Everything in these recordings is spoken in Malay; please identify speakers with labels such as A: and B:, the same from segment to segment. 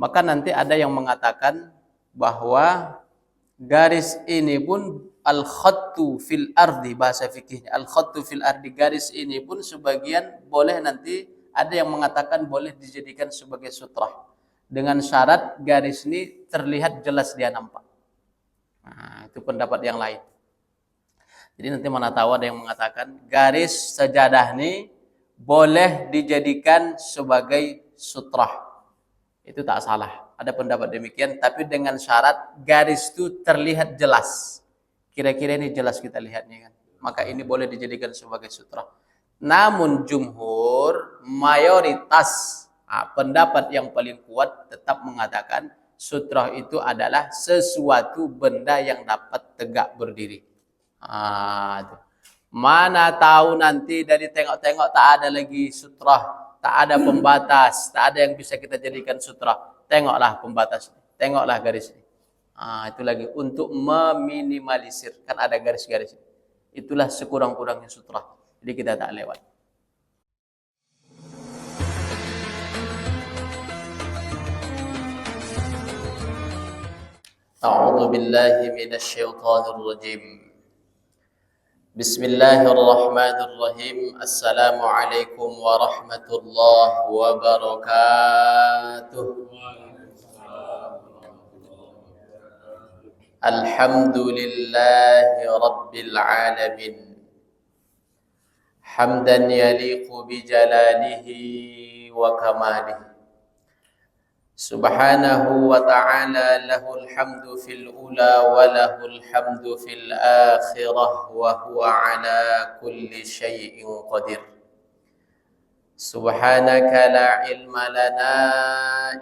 A: Maka nanti ada yang mengatakan bahwa garis ini pun al-khattu fil ardi, bahasa fikihnya al-khattu fil ardi, garis ini pun sebagian boleh, nanti ada yang mengatakan boleh dijadikan sebagai sutrah dengan syarat garis ini terlihat jelas, dia nampak. Nah, itu pendapat yang lain. Jadi nanti mana tahu ada yang mengatakan garis sajadah ini boleh dijadikan sebagai sutrah. Itu tak salah. Ada pendapat demikian, tapi dengan syarat garis itu terlihat jelas. Kira-kira ini jelas kita lihatnya kan. Maka ini boleh dijadikan sebagai sutrah. Namun jumhur, mayoritas, pendapat yang paling kuat tetap mengatakan sutrah itu adalah sesuatu benda yang dapat tegak berdiri. Mana tahu nanti dari tengok-tengok tak ada lagi sutrah, tak ada pembatas, tak ada yang bisa kita jadikan sutrah. Tengoklah pembatas, tengoklah garis ini. Itu lagi untuk meminimalisir, kan ada garis-garis. Itulah sekurang-kurangnya sutrah. Jadi kita tak lewat. A'udzu billahi minasyaitonir rajim. Bismillahirrahmanirrahim. Assalamualaikum warahmatullahi wabarakatuh. Alhamdulillahi rabbil alamin. Hamdan yaliqu bijalalihi wa kamalihi. Subhanahu wa ta'ala lahul hamdu fil ula wa lahul hamdu fil akhirah wa huwa ala kulli syai'in qadir. Subhanaka la ilma lana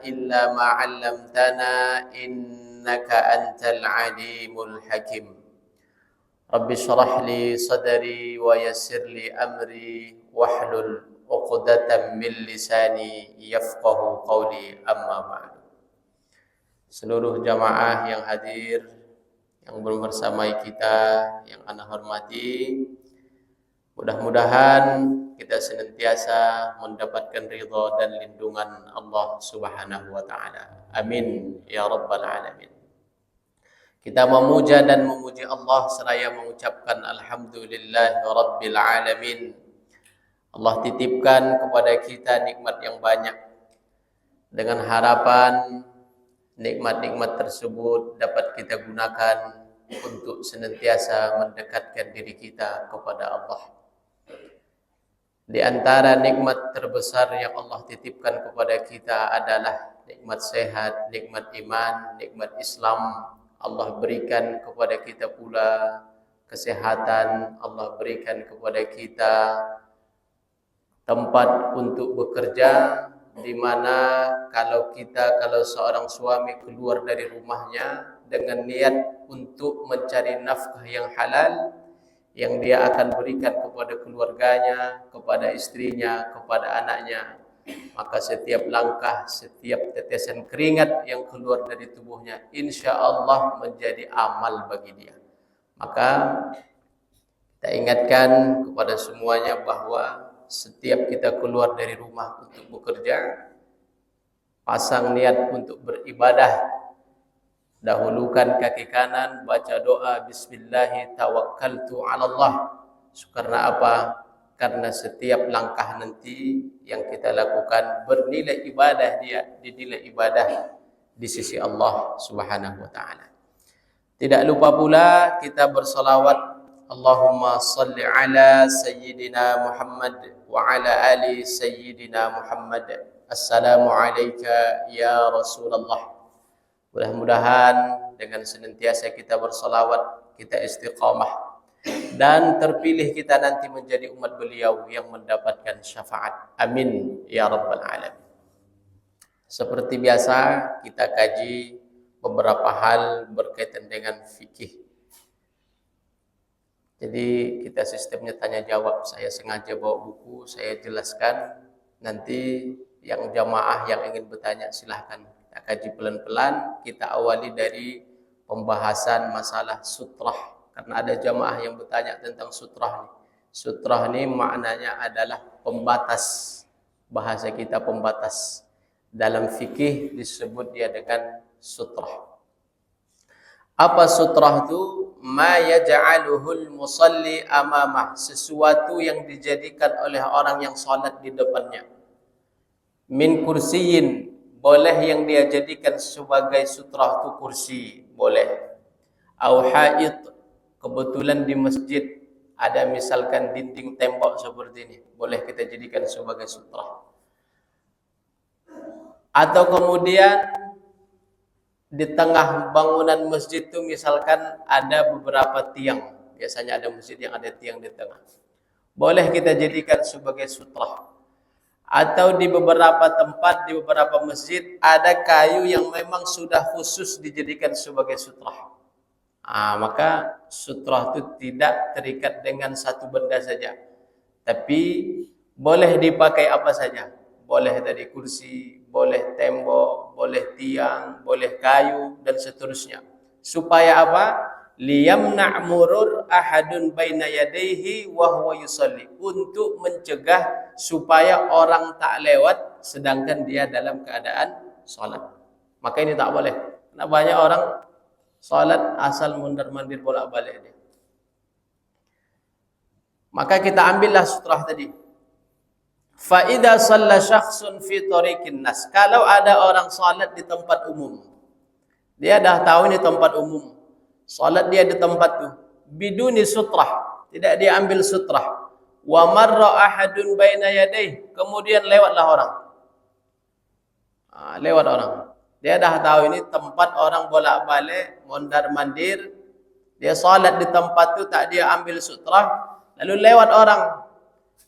A: illa ma 'allamtana innaka antal alimul hakim. Rabbi shrah li sadri wa yassir li amri wahlul 'uqdatam min lisani yafqahu qawli, amma ba'du. Seluruh jamaah yang hadir, yang bersama kita, yang ana hormati, mudah-mudahan kita senantiasa mendapatkan ridha dan lindungan Allah Subhanahu wa taala. Amin ya rabbal alamin. Kita memuja dan memuji Allah seraya mengucapkan alhamdulillahi rabbil alamin. Allah titipkan kepada kita nikmat yang banyak, dengan harapan nikmat-nikmat tersebut dapat kita gunakan untuk senantiasa mendekatkan diri kita kepada Allah. Di antara nikmat terbesar yang Allah titipkan kepada kita adalah nikmat sehat, nikmat iman, nikmat Islam. Allah berikan kepada kita pula kesehatan, Allah berikan kepada kita tempat untuk bekerja, di mana kalau seorang suami keluar dari rumahnya dengan niat untuk mencari nafkah yang halal, yang dia akan berikan kepada keluarganya, kepada istrinya, kepada anaknya, maka setiap langkah, setiap tetesan keringat yang keluar dari tubuhnya, insya Allah menjadi amal bagi dia. Maka kita ingatkan kepada semuanya bahwa setiap kita keluar dari rumah untuk bekerja, pasang niat untuk beribadah, dahulukan kaki kanan, baca doa bismillahi tawakkaltu 'ala Allah. Karena apa? Karena setiap langkah nanti yang kita lakukan bernilai ibadah, dia dinilai ibadah di sisi Allah Subhanahu wa taala. Tidak lupa pula kita bersalawat, Allahumma salli ala sayyidina Muhammad wa ala ali sayyidina Muhammad. Assalamu alayka ya Rasulullah. Mudah-mudahan dengan senantiasa kita bersalawat, kita istiqamah, dan terpilih kita nanti menjadi umat beliau yang mendapatkan syafaat. Amin ya rabbal alamin. Seperti biasa kita kaji beberapa hal berkaitan dengan fikih. Jadi kita sistemnya tanya jawab. Saya sengaja bawa buku, saya jelaskan. Nanti yang jamaah yang ingin bertanya silahkan. Kita kaji pelan-pelan. Kita awali dari pembahasan masalah sutrah. Karena ada jamaah yang bertanya tentang sutrah ini. Sutrah ini maknanya adalah pembatas. Bahasa kita pembatas. Dalam fikih disebut dia dengan sutrah. Apa sutrah itu? Ma yaj'aluhul musalli amamah, sesuatu yang dijadikan oleh orang yang salat di depannya. Min kursiyin, boleh yang dia jadikan sebagai sutrah itu kursi, boleh. Au haid, kebetulan di masjid ada misalkan dinding tembok seperti ini, boleh kita jadikan sebagai sutrah. Atau kemudian di tengah bangunan masjid itu misalkan ada beberapa tiang. Biasanya ada masjid yang ada tiang di tengah. Boleh kita jadikan sebagai sutrah. Atau di beberapa tempat, di beberapa masjid ada kayu yang memang sudah khusus dijadikan sebagai sutrah. Maka sutrah itu tidak terikat dengan satu benda saja. Tapi boleh dipakai apa saja. Boleh tadi kursi, boleh tembok, boleh tiang, boleh kayu dan seterusnya. Supaya apa? Liyamna' murur ahadun baina yadayhi wa huwa yusalli, untuk mencegah supaya orang tak lewat sedangkan dia dalam keadaan salat. Maka ini tak boleh. Karena banyak orang salat asal mondar-mandir bolak-balik dia. Maka kita ambillah sutrah tadi. Fa idza shalla syakhsun fi tariqin nas, kalau ada orang salat di tempat umum, dia dah tahu ini tempat umum, salat dia di tempat tu biduni sutrah, tidak dia ambil sutrah, wa marra ahadun baina yadayhi, kemudian lewatlah orang, lewat orang, dia dah tahu ini tempat orang bolak-balik mondar-mandir, dia salat di tempat tu tak dia ambil sutrah, lalu lewat orang,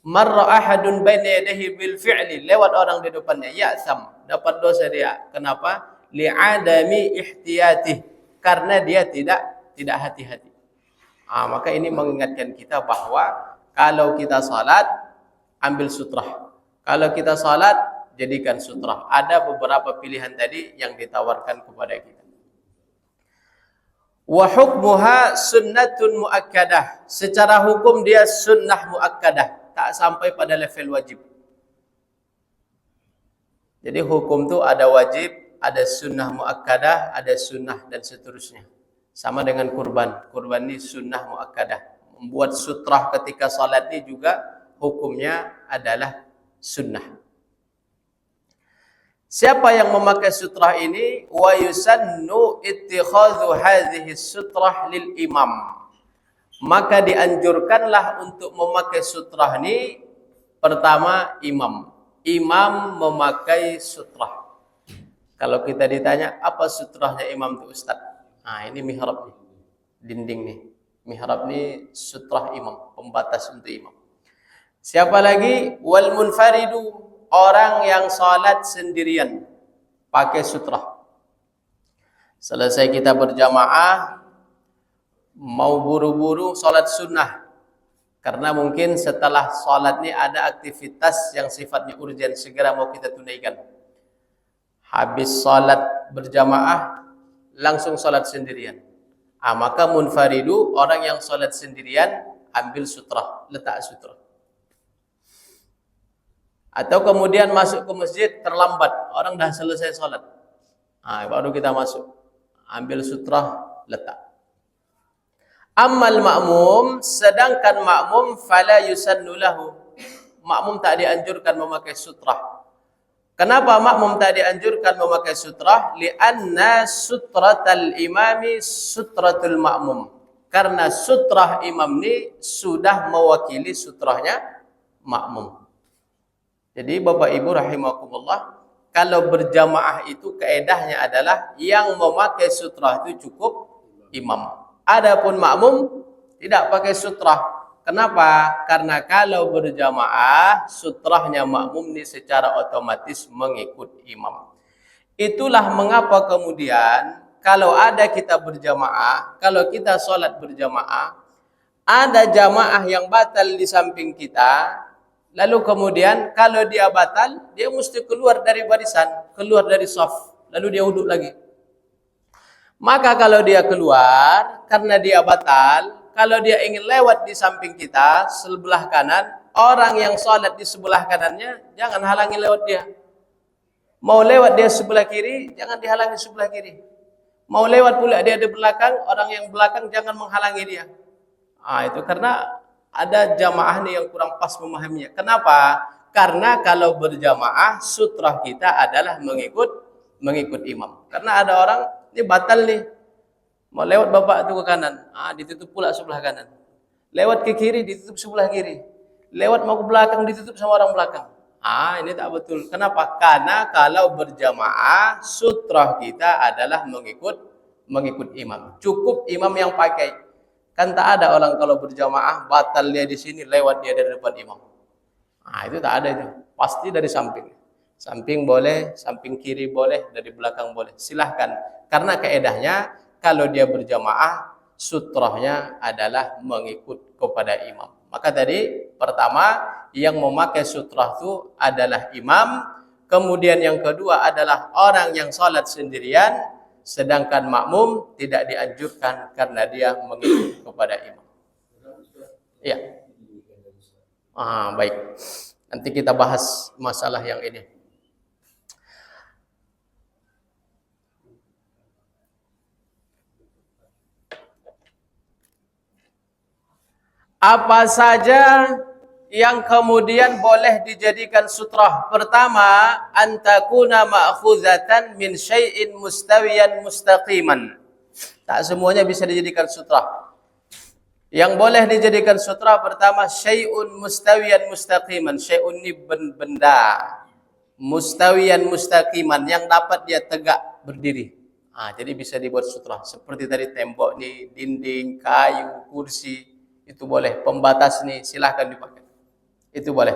A: marra ahadun baina yadayhi bil fi'li, lewat orang di depannya, ya'sam, dapat dosa dia. Kenapa? Li'adami ihtiyatih, karena dia tidak hati-hati. Maka ini mengingatkan kita bahwa kalau kita salat ambil sutrah. Kalau kita salat jadikan sutrah. Ada beberapa pilihan tadi yang ditawarkan kepada kita. Wa hukmuha sunnatun muakkadah, secara hukum dia sunnah muakkadah, tak sampai pada level wajib. Jadi hukum tu ada wajib, ada sunnah muakkadah, ada sunnah dan seterusnya. Sama dengan kurban. Kurban ni sunnah muakkadah. Membuat sutrah ketika salat ni juga hukumnya adalah sunnah. Siapa yang memakai sutrah ini? Wa yusannu ittikhadhu hadhihi sutrah lil imam. Maka dianjurkanlah untuk memakai sutrah ini pertama imam. Imam memakai sutrah. Kalau kita ditanya apa sutrahnya imam itu Ustaz? Ini mihrab nih, dinding nih. Mihrab ni sutrah imam, pembatas untuk imam. Siapa lagi? Wal munfaridu, orang yang salat sendirian pakai sutrah. Selesai kita berjamaah, mau buru-buru salat sunnah, karena mungkin setelah salat ni ada aktivitas yang sifatnya urgen, segera mau kita tunaikan. Habis salat berjamaah langsung salat sendirian. Maka munfaridu, orang yang salat sendirian, ambil sutrah, letak sutrah. Atau kemudian masuk ke masjid terlambat, orang dah selesai salat, baru kita masuk, ambil sutrah, letak. Ammal ma'mum, sedangkan ma'mum fala yusannu lahu, makmum tak dianjurkan memakai sutrah. Kenapa makmum tak dianjurkan memakai sutrah? Li'anna sutratal imami sutratul makmum, karena sutrah imam ni sudah mewakili sutrahnya makmum. Jadi Bapak Ibu rahimakumullah, kalau berjamaah itu kaedahnya adalah yang memakai sutrah itu cukup imam. Adapun makmum tidak pakai sutrah. Kenapa? Karena kalau berjamaah, sutrahnya makmum ini secara otomatis mengikut imam. Itulah mengapa kemudian kalau ada kita berjamaah, kalau kita sholat berjamaah, ada jamaah yang batal di samping kita, lalu kemudian kalau dia batal, dia mesti keluar dari barisan, keluar dari shaf, lalu dia wuduk lagi. Maka kalau dia keluar, karena dia batal, kalau dia ingin lewat di samping kita, sebelah kanan, orang yang sholat di sebelah kanannya, jangan halangi lewat dia. Mau lewat dia sebelah kiri, jangan dihalangi sebelah kiri. Mau lewat pula dia di belakang, orang yang belakang jangan menghalangi dia. Itu karena ada jamaah nih yang kurang pas memahaminya. Kenapa? Karena kalau berjamaah sutrah kita adalah mengikut imam. Karena ada orang ini batal nih. Mau lewat bapak itu ke kanan, ditutup pula sebelah kanan. Lewat ke kiri ditutup sebelah kiri. Lewat mau ke belakang ditutup sama orang belakang. Ini tak betul. Kenapa? Karena kalau berjamaah sutrah kita adalah mengikut imam. Cukup imam yang pakai. Kan tak ada orang kalau berjamaah batal dia di sini lewat dia dari depan imam. Itu tak ada itu. Pasti dari samping. Samping boleh, samping kiri boleh, dari belakang boleh. Silahkan. Karena kaedahnya kalau dia berjamaah sutrahnya adalah mengikut kepada imam. Maka tadi pertama yang memakai sutrah itu adalah imam. Kemudian yang kedua adalah orang yang sholat sendirian. Sedangkan makmum tidak dianjurkan karena dia mengikut kepada imam. Iya. Baik. Nanti kita bahas masalah yang ini. Apa saja yang kemudian boleh dijadikan sutrah? Pertama, antakuna ma'khuzatan min syai'in mustawiyan mustaqiman. Tak semuanya bisa dijadikan sutrah. Yang boleh dijadikan sutra pertama syai'un mustawiyan mustaqiman. Syai'un ini benda mustawiyan mustaqiman yang dapat dia tegak berdiri. Jadi bisa dibuat sutra. Seperti tadi tembok nih, dinding, kayu, kursi, itu boleh. Pembatas nih silahkan dipakai. Itu boleh.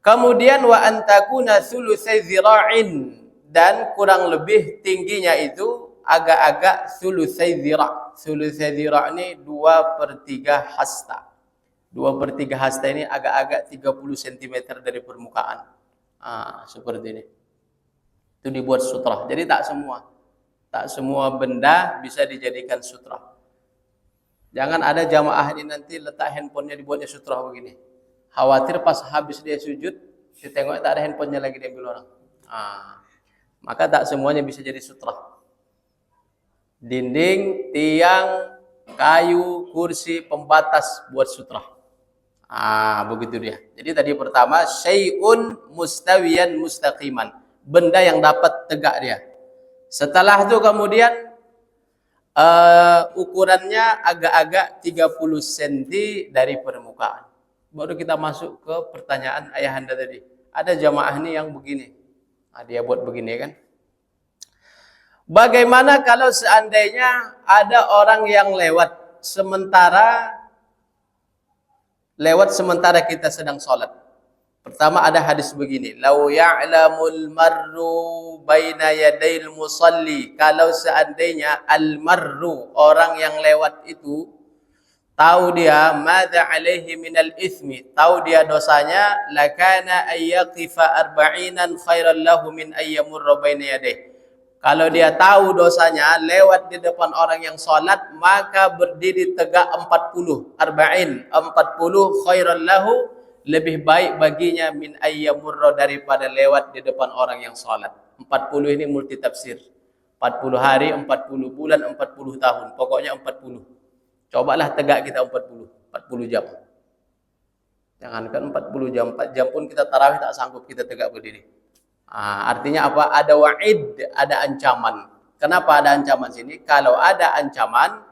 A: Kemudian wa antakuna thulutsai dzira'in, dan kurang lebih tingginya itu agak-agak thulutsai dzira'. Thulutsai dzira' ini 2/3 hasta. 2/3 hasta ini agak-agak 30 cm dari permukaan. Seperti ini. Itu dibuat sutra. Jadi tak semua benda bisa dijadikan sutra. Jangan ada jamaah ini nanti letak handphonenya dibuatnya sutra begini. Khawatir pas habis dia sujud, ditengoknya tak ada handphonenya lagi diambil orang. Maka tak semuanya bisa jadi sutra. Dinding, tiang, kayu, kursi, pembatas buat sutra. Begitu dia. Jadi tadi pertama syai'un mustawiyan mustaqiman, benda yang dapat tegak dia. Setelah itu kemudian ukurannya agak-agak 30 cm dari permukaan. Baru kita masuk ke pertanyaan ayahanda tadi. Ada jamaah ini yang begini. Dia buat begini kan. Bagaimana kalau seandainya ada orang yang lewat sementara kita sedang sholat. Pertama ada hadis begini. Lau ya'lamul marru baina yadail musalli. Kalau seandainya al-marru, orang yang lewat itu, tahu dia madza alaihi minal ithmi, tahu dia dosanya, lakana ayyaqifa arba'inan khairan lahu min ayyamurra baina yadayhi. Kalau dia tahu dosanya lewat di depan orang yang sholat, maka berdiri tegak 40 khairan lahu, lebih baik baginya min ayyamurra, daripada lewat di depan orang yang sholat. 40 ini multi tafsir. 40 hari, 40 bulan, 40 tahun. Pokoknya 40. Cobalah tegak kita 40 jam. Jangankan 40 jam, 4 jam pun kita tarawih tak sanggup kita tegak berdiri. Artinya apa? Ada wa'id, ada ancaman. Kenapa ada ancaman sini? Kalau ada ancaman,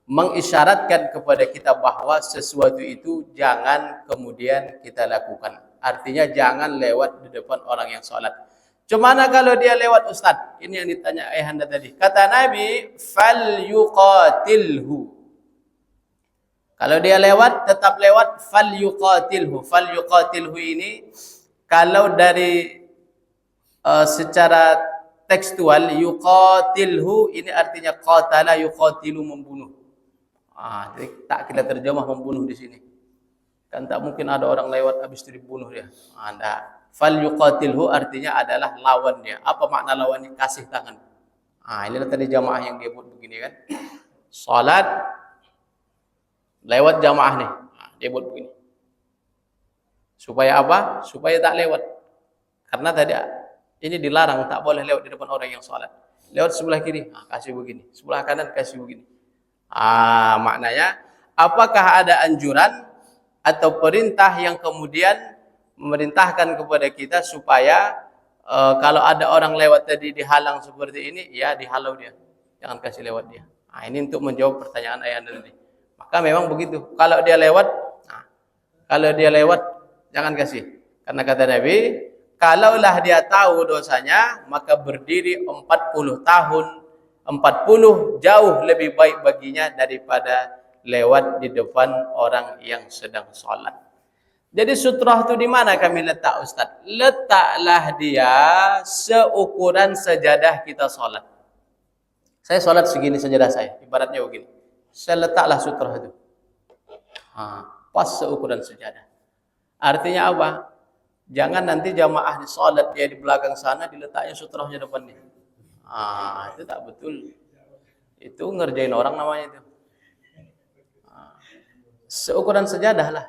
A: mengisyaratkan kepada kita bahwa sesuatu itu jangan kemudian kita lakukan. Artinya jangan lewat di depan orang yang sholat. Cuma kalau dia lewat ustaz, ini yang ditanya ayahanda tadi. Kata Nabi, fal yuqatilhu. Kalau dia lewat, tetap lewat, fal yuqatilhu. Fal yuqatilhu ini kalau dari secara tekstual, yuqatilhu ini artinya qatala yuqatilu, membunuh. Jadi tak kita terjemah membunuh di sini. Kan tak mungkin ada orang lewat habis itu dibunuh dia. Fal yuqatilhu artinya adalah lawan dia. Apa makna lawannya? Kasih tangan. Inilah tadi jamaah yang dia buat begini kan. Salat lewat jamaah nih. Dia buat begini. Supaya apa? Supaya tak lewat. Karena tadi Ini dilarang, tak boleh lewat di depan orang yang sholat. Lewat sebelah kiri, kasih begini. Sebelah kanan kasih begini. Maknanya, apakah ada anjuran atau perintah yang kemudian memerintahkan kepada kita supaya kalau ada orang lewat tadi dihalang seperti ini, ya dihalau dia. Jangan kasih lewat dia. Ini untuk menjawab pertanyaan ayahanda tadi. Maka memang begitu. Kalau dia lewat, jangan kasih. Karena kata Nabi, kalaulah dia tahu dosanya, maka berdiri 40 tahun, 40 jauh lebih baik baginya daripada lewat di depan orang yang sedang sholat. Jadi sutrah itu di mana kami letak, Ustaz? Letaklah dia seukuran sejadah kita sholat. Saya sholat segini sejadah saya, ibaratnya begini. Saya letaklah sutrah itu. Pas seukuran sejadah. Artinya apa? Jangan nanti jamaah di sholat dia di belakang sana diletaknya sutrahnya depannya. Itu tak betul. Itu ngerjain orang namanya itu. Seukuran sejadah lah.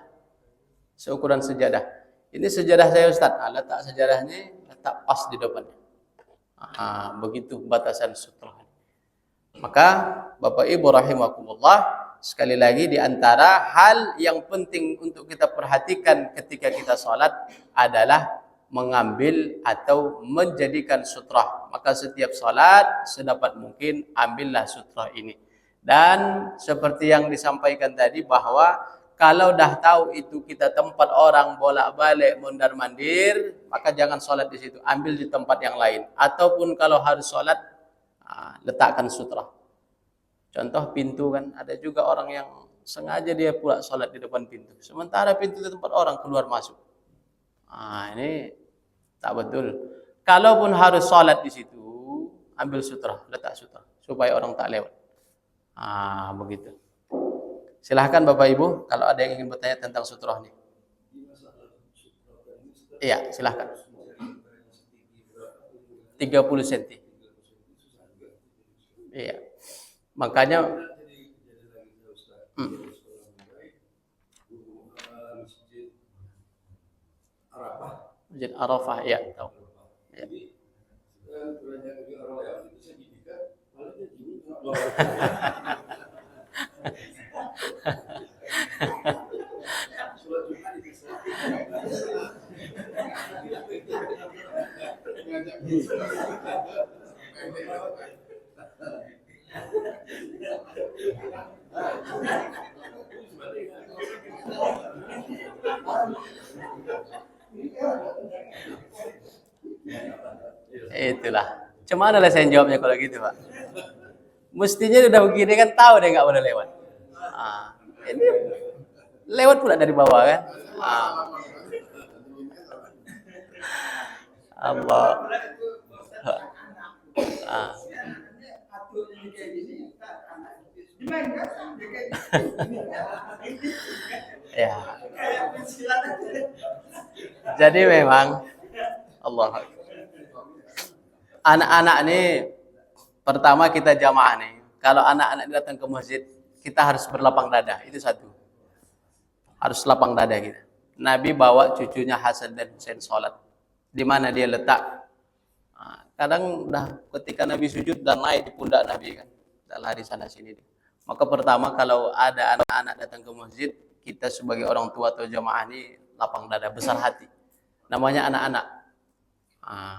A: Seukuran sejadah. Ini sejadah saya Ustaz. Letak sejadahnya, letak pas di depannya. Begitu batasan sutrah. Maka Bapak Ibu rahimakumullah, sekali lagi di antara hal yang penting untuk kita perhatikan ketika kita sholat adalah mengambil atau menjadikan sutrah. Maka setiap sholat sedapat mungkin ambillah sutrah ini. Dan seperti yang disampaikan tadi bahwa kalau dah tahu itu kita tempat orang bolak-balik mondar-mandir, maka jangan sholat di situ, ambil di tempat yang lain. Ataupun kalau harus sholat, letakkan sutrah. Contoh pintu kan, ada juga orang yang sengaja dia pula sholat di depan pintu. Sementara pintu itu tempat orang keluar masuk. Ini tak betul. Kalaupun harus sholat di situ, ambil sutrah, letak sutrah supaya orang tak lewat. Begitu. Silahkan Bapak Ibu, kalau ada yang ingin bertanya tentang sutrah ini. Iya, silahkan. 30 cm. Iya. Makanya Masjid Arafah, ya, tahu. Ya. Itulah. Cuma lah saya jawabnya kalau gitu, Pak. Mestinya udah begini kan tahu dia nggak boleh lewat. Ini lewat pula dari bawah kan. Allah. Ya. Jadi memang Allah. Anak-anak ini pertama kita jamaah nih. Kalau anak-anak datang ke masjid, kita harus berlapang dada. Itu satu. Harus lapang dada kita. Nabi bawa cucunya Hasan dan Husain sholat. Di mana dia letak? Kadang ketika Nabi sujud dan naik di pundak Nabi kan. Dan lari sana sini. Maka pertama kalau ada anak-anak datang ke masjid, kita sebagai orang tua atau jamaah ini lapang dada, besar hati. Namanya anak-anak.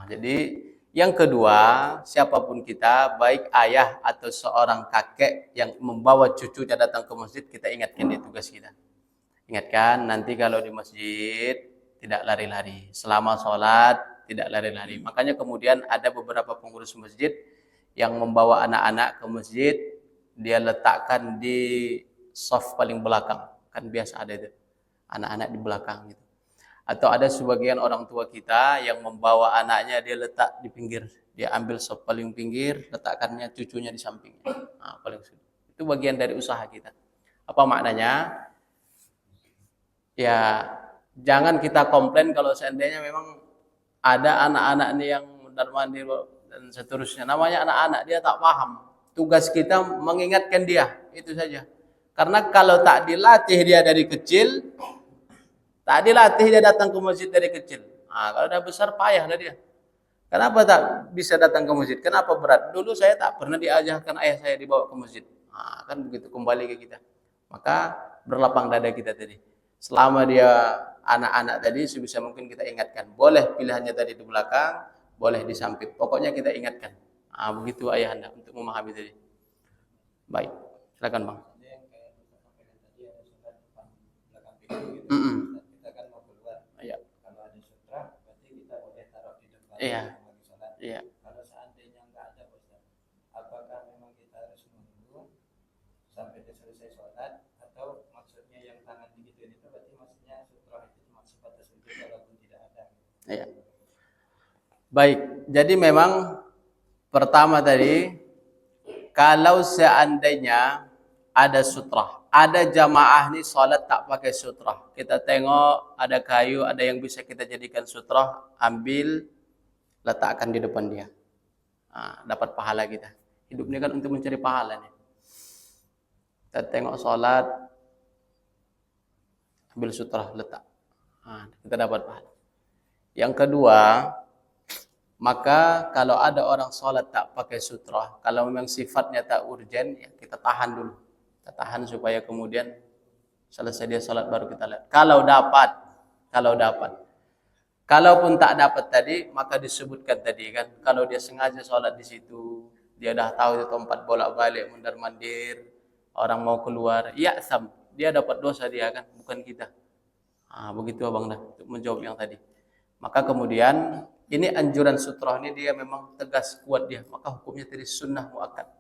A: Jadi yang kedua, siapapun kita, baik ayah atau seorang kakek yang membawa cucunya datang ke masjid, kita ingatkan dia tugas kita. Ingatkan, nanti kalau di masjid tidak lari-lari. Selama sholat tidak lari-lari. Makanya kemudian ada beberapa pengurus masjid yang membawa anak-anak ke masjid, dia letakkan di shaf paling belakang. Kan biasa ada itu, anak-anak di belakang gitu. Atau ada sebagian orang tua kita yang membawa anaknya, dia letak di pinggir. Dia ambil shaf paling pinggir, letakkannya cucunya di sampingnya. Paling sulit. Itu bagian dari usaha kita. Apa maknanya? Ya, jangan kita komplain kalau seandainya memang ada anak-anak ini yang mondar-mandir dan seterusnya. Namanya anak-anak, dia tak paham. Tugas kita mengingatkan dia, itu saja. Karena kalau tak dilatih dia dari kecil, tak dilatih dia datang ke masjid dari kecil. Kalau udah besar payah lah dia. Kenapa tak bisa datang ke masjid? Kenapa berat? Dulu saya tak pernah diajarkan ayah saya dibawa ke masjid. Nah, kan begitu kembali ke kita. Maka berlapang dada kita tadi. Selama dia anak-anak tadi sebisa mungkin kita ingatkan. Boleh pilihannya tadi di belakang, boleh di samping. Pokoknya kita ingatkan. Nah, begitu ayahanda untuk memahami tadi. Baik, silakan Bang.
B: Kita kan mau keluar.
A: Iya.
B: Kalau ada sutra, berarti kita boleh taruh di depan.
A: Iya.
B: Lagi sholat.
A: Iya.
B: Kalau seandainya nggak ada, Ustaz, apakah memang kita harus menunggu sampai selesai sholat, atau maksudnya yang tangan digituin itu berarti maksudnya sutra itu cuma sebatas itu walaupun tidak ada?
A: Iya. Baik, jadi memang pertama tadi, kalau seandainya ada sutrah, ada jamaah nih sholat tak pakai sutrah, kita tengok ada kayu, ada yang bisa kita jadikan sutrah, ambil, letakkan di depan dia. Nah, dapat pahala kita. Hidup ini kan untuk mencari pahala nih. Kita tengok sholat, ambil sutrah, letak. Nah, kita dapat pahala. Yang kedua, maka kalau ada orang sholat tak pakai sutrah, kalau memang sifatnya tak urgen, ya kita tahan dulu. Kita tahan supaya kemudian selesai dia sholat baru kita lihat. Kalau dapat. Kalaupun tak dapat tadi, maka disebutkan tadi kan, kalau dia sengaja sholat di situ, dia dah tahu itu tempat bolak-balik, mondar-mandir, orang mau keluar, ya'sam, dia dapat dosa dia kan, bukan kita. Begitu abang dah untuk menjawab yang tadi. Maka kemudian ini anjuran sutrah ini dia memang tegas kuat dia, maka hukumnya tadi sunnah muakkad.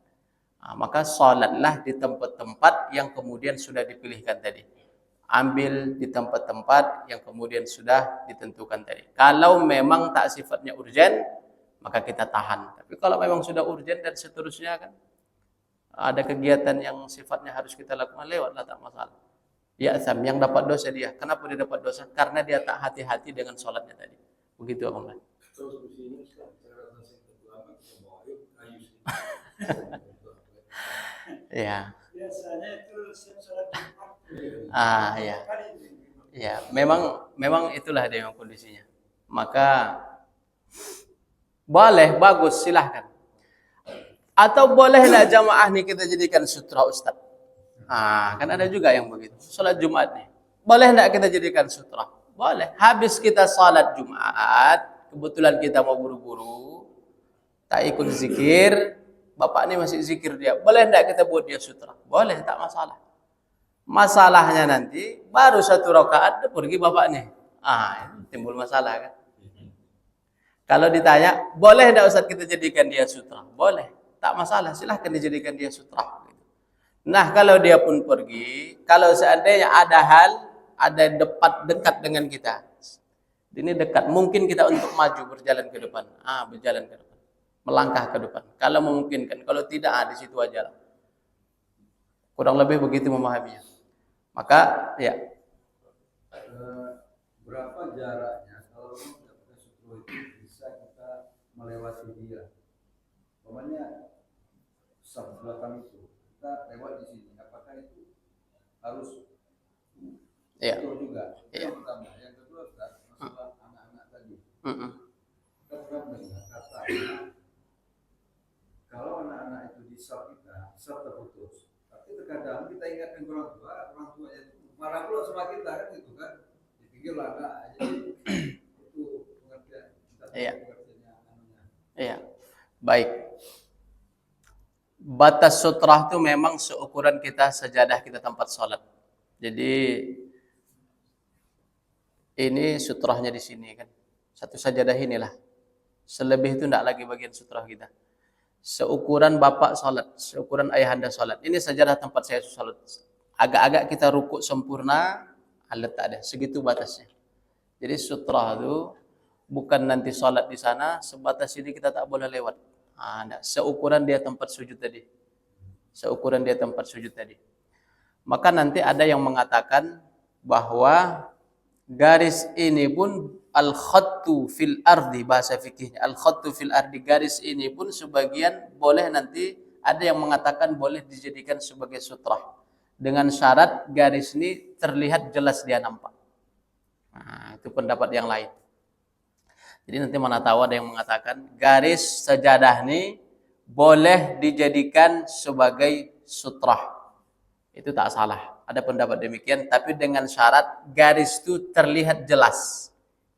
A: Maka sholatlah di tempat-tempat yang kemudian sudah dipilihkan tadi. Ambil di tempat-tempat yang kemudian sudah ditentukan tadi. Kalau memang tak sifatnya urgen, maka kita tahan. Tapi kalau memang sudah urgen dan seterusnya kan, ada kegiatan yang sifatnya harus kita lakukan, lewatlah, tak masalah. Ya Sam, yang dapat dosa dia. Kenapa dia dapat dosa? Karena dia tak hati-hati dengan sholatnya tadi. Begitu Abang Lan. Ya.
B: Biasanya itu sholat Jumat.
A: Ya. Ya, memang itulah dia yang kondisinya. Maka boleh, bagus, silahkan. Atau bolehlah jamaah nih kita jadikan sutra Ustaz. Kan ada juga yang begitu. Salat Jumat nih. Boleh enggak kita jadikan sutra? Boleh. Habis kita salat Jumat, kebetulan kita mau buru-buru, tak ikut zikir, bapak ini masih zikir dia. Boleh enggak kita buat dia sutra? Boleh, tak masalah. Masalahnya nanti baru 1 rakaat pergi bapak nih. Ini timbul masalah kan. Kalau ditanya, boleh enggak Ustaz kita jadikan dia sutra? Boleh, tak masalah. Silahkan dijadikan dia sutra. Nah, kalau dia pun pergi, kalau seandainya ada hal, ada dekat dengan kita. Ini dekat, mungkin kita untuk maju berjalan ke depan. Berjalan ke depan. Melangkah ke depan. Kalau memungkinkan, kalau tidak, di situ aja lah. Kurang lebih begitu memahaminya. Maka, ya.
C: Berapa jaraknya kalau kita pakai sutra itu bisa kita melewati dia? Pokoknya saf belakang itu kita lewat di sini. Apakah itu harus betul juga? Itu yang pertama. Yang kedua, masalah anak-anak tadi. Kita pernah mendengar katanya kalau anak-anak itu di saf kita, saf terputus. Tapi terkadang kita ingatkan orang tua itu marah pula sama kita kan gitu kan. Dipikirlah anak. Jadi itu pengertian kita.
A: Iya. Baik. Batas sutrah itu memang seukuran kita sajadah kita tempat sholat. Jadi ini sutrahnya di sini kan. Satu sajadah inilah. Selebih itu tidak lagi bagian sutrah kita. Seukuran bapak sholat, seukuran ayahanda sholat. Ini sajadah tempat saya sholat. Agak-agak kita rukuk sempurna, tak ada. Segitu batasnya. Jadi sutrah itu bukan nanti sholat di sana, sebatas ini kita tak boleh lewat. Seukuran dia tempat sujud tadi. Seukuran dia tempat sujud tadi. Maka nanti ada yang mengatakan bahwa garis ini pun al-khattu fil ardi, bahasa fikihnya. Al-khattu fil ardi, garis ini pun sebagian boleh nanti, ada yang mengatakan boleh dijadikan sebagai sutrah. Dengan syarat garis ini terlihat jelas dia nampak. Itu pendapat yang lain. Jadi nanti mana tahu ada yang mengatakan garis sajadah ini boleh dijadikan sebagai sutrah. Itu tak salah. Ada pendapat demikian, tapi dengan syarat garis itu terlihat jelas.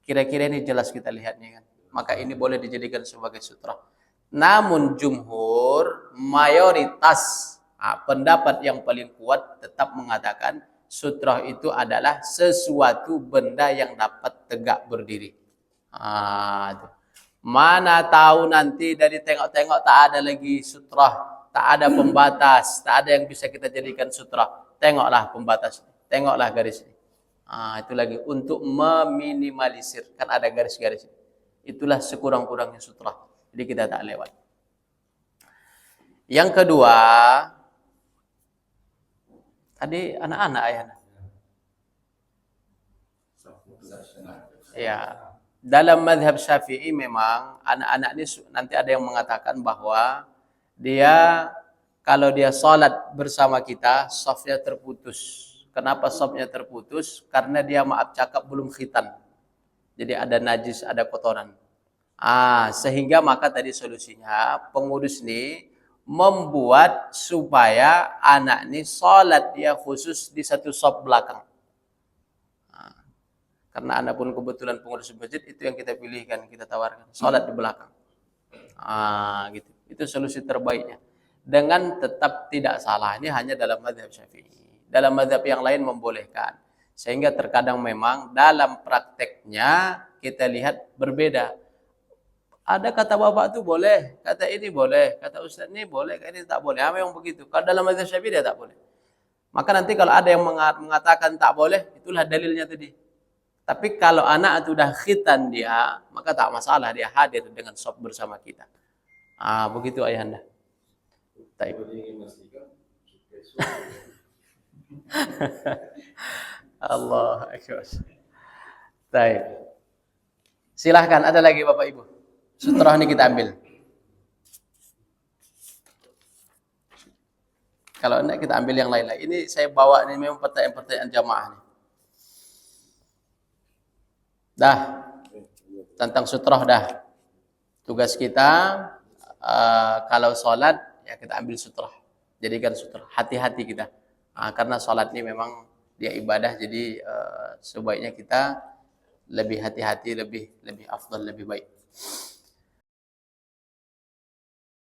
A: Kira-kira ini jelas kita lihatnya kan. Maka ini boleh dijadikan sebagai sutrah. Namun jumhur, mayoritas pendapat yang paling kuat tetap mengatakan sutrah itu adalah sesuatu benda yang dapat tegak berdiri. Mana tahu nanti dari tengok-tengok tak ada lagi sutrah, tak ada pembatas, tak ada yang bisa kita jadikan sutrah. Tengoklah pembatas, tengoklah garis ini. Itu lagi untuk meminimalisir, kan ada garis-garis. Itulah sekurang-kurangnya sutrah. Jadi kita tak lewat. Yang kedua, tadi anak-anak ayahnya. Ya. Dalam mazhab Syafi'i memang anak-anak ini nanti ada yang mengatakan bahwa dia kalau dia salat bersama kita, shafnya terputus. Kenapa shafnya terputus? Karena dia maaf cakap belum khitan. Jadi ada najis, ada kotoran. Sehingga maka tadi solusinya pengurus ini membuat supaya anak ini salat dia khusus di satu shaf belakang. Karena anda pun kebetulan pengurus masjid, itu yang kita pilihkan, kita tawarkan. Salat di belakang. Gitu. Itu solusi terbaiknya. Dengan tetap tidak salah. Ini hanya dalam mazhab Syafi'i. Dalam mazhab yang lain membolehkan. Sehingga terkadang memang dalam prakteknya kita lihat berbeda. Ada kata bapak itu boleh, kata ini boleh, kata ustaz ini boleh, kata ini tak boleh. Memang begitu. Kalau dalam mazhab Syafi'i dia tak boleh. Maka nanti kalau ada yang mengatakan tak boleh, itulah dalilnya tadi. Tapi kalau anak itu sudah khitan dia, maka tak masalah dia hadir dengan shaf bersama kita. Begitu ayahanda. Taib. Allah akbar. Taib. Silahkan, ada lagi Bapak Ibu. Sutrah ini kita ambil. Kalau enggak kita ambil yang lain-lain. Ini saya bawa ini memang pertanyaan-pertanyaan jamaah nih. Dah, tentang sutrah dah. Tugas kita kalau sholat ya kita ambil sutrah, jadikan sutrah. Hati-hati kita, karena sholat ini memang dia ibadah, jadi sebaiknya kita lebih hati-hati, lebih afdal, lebih baik.